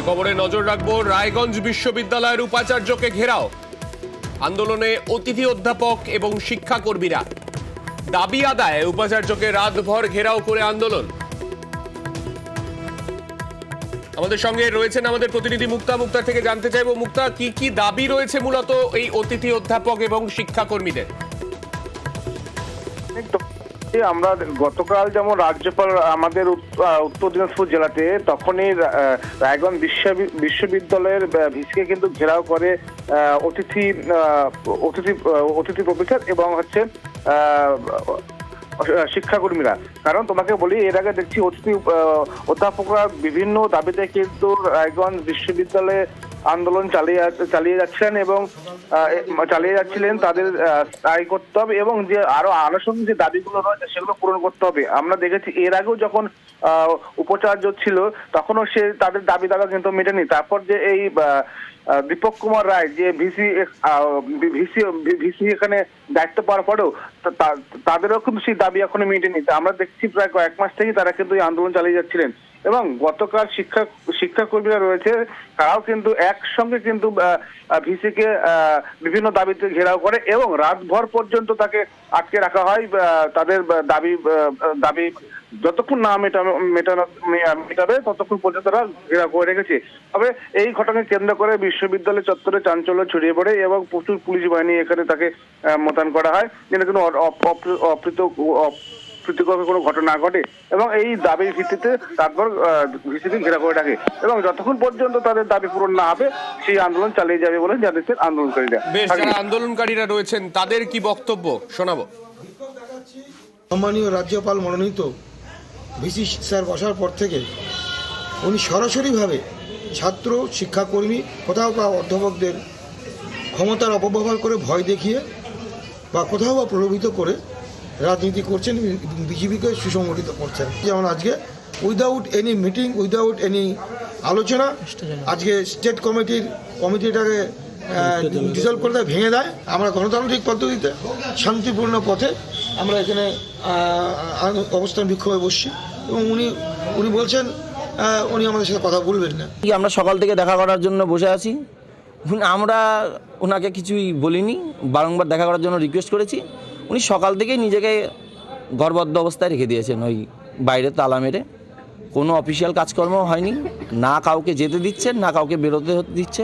খবরে নজর রাখবো। রায়গঞ্জ বিশ্ববিদ্যালয়ের উপাচার্যকে ঘেরাও, আন্দোলনে অতিথি অধ্যাপক এবং শিক্ষাকর্মীরা। দাবি আদায়ে উপাচার্যকে রাতভর ঘেরাও করে আন্দোলন। আমাদের সঙ্গে রয়েছেন আমাদের প্রতিনিধি মুক্তা। মুক্তার থেকে জানতে চাইবো, মুক্তা, কি কি দাবি রয়েছে মূলত এই অতিথি অধ্যাপক এবং শিক্ষাকর্মীদের? আমরা গতকাল যেমন রাজ্যপাল আমাদের উত্তর দিনাজপুর জেলাতে, তখনই রায়গঞ্জ বিশ্ববিদ্যালয়ের ভিসিকে কিন্তু ঘেরাও করে অতিথি প্রফেসর এবং শিক্ষাকর্মীরা। কারণ তোমাকে বলি, এর আগে দেখছি অতিথি অধ্যাপকরা বিভিন্ন দাবিতে কিন্তু রায়গঞ্জ বিশ্ববিদ্যালয়ে আন্দোলন চালিয়ে যাচ্ছিলেন এবং তাদের স্থায়ী করতে হবে এবং যে আরো আনুষঙ্গিক যে দাবিগুলো রয়েছে সেগুলো পূরণ করতে হবে। আমরা দেখেছি এর আগেও যখন উপাচার্য ছিল তখনও তাদের দাবি কিন্তু মেটেনি। তারপর যে এই দীপক কুমার রায় যে ভিসি এখানে দায়িত্ব পাওয়ার পরেও তাদেরও কিন্তু সেই দাবি এখনো মেটেনি। আমরা দেখছি প্রায় কয়েক মাস থেকেই তারা কিন্তু এই আন্দোলন চালিয়ে যাচ্ছিলেন এবং গতকাল শিক্ষাকর্মীরা রয়েছে, তারাও কিন্তু একসঙ্গে কিন্তু ভিসিকে বিভিন্ন দাবিতে ঘেরাও করে এবং রাতভর পর্যন্ত তাকে আটকে রাখা হয়। তাদের দাবি যতক্ষণ না মেটাবে ততক্ষণ পর্যন্ত তারা ঘেরাও করে রেখেছে। তবে এই ঘটনাকে কেন্দ্র করে বিশ্ববিদ্যালয় চত্বরে চাঞ্চল্য ছড়িয়ে পড়ে এবং প্রচুর পুলিশ বাহিনী এখানে তাকে মোতায়েন করা হয় যেন কোনো প্রীতিকর কোনো ঘটনা ঘটে এবং এই দাবির ভিত্তিতে তারপর ভিসিকে ঘেরা করে রাখে এবং যতক্ষণ পর্যন্ত তাদের দাবি পূরণ না হবে সেই আন্দোলন চালিয়ে যাবে বলে জানিয়েছেন আন্দোলনকারীরা। যারা আন্দোলনকারীরা রয়েছেন তাদের কি বক্তব্য শোনাবো। সম্মানীয় রাজ্যপাল মনোনীত ভিসি স্যার বসার পর থেকে উনি সরাসরিভাবে ছাত্র, শিক্ষাকর্মী, কোথাও বা অধ্যাপকদের ক্ষমতার অপব্যবহার করে ভয় দেখিয়ে বা কোথাও বা প্রলোভিত করে রাজনীতি করছেন, বিজেপিকে সুসংগঠিত করছেন। যেমন আজকে without any meeting, without any আলোচনা আজকে স্টেট কমিটিটাকে ডিসলভ করে দেয়, ভেঙে দেয়। আমরা গণতান্ত্রিক পদ্ধতিতে শান্তিপূর্ণ পথে আমরা এখানে অবস্থান বিক্ষোভে বসছি এবং উনি বলছেন উনি আমাদের সাথে কথা বলবেন না। আমরা সকাল থেকে দেখা করার জন্য বসে আছি, আমরা ওনাকে কিছুই বলিনি, বারংবার দেখা করার জন্য রিকোয়েস্ট করেছি। উনি সকাল থেকেই নিজেকে গড়বদ্ধ অবস্থায় রেখে দিয়েছেন, ওই বাইরে তালা মেরে। কোনো অফিসিয়াল কাজকর্ম হয়নি, না কাউকে যেতে দিচ্ছেন না কাউকে বেরোতে দিচ্ছে।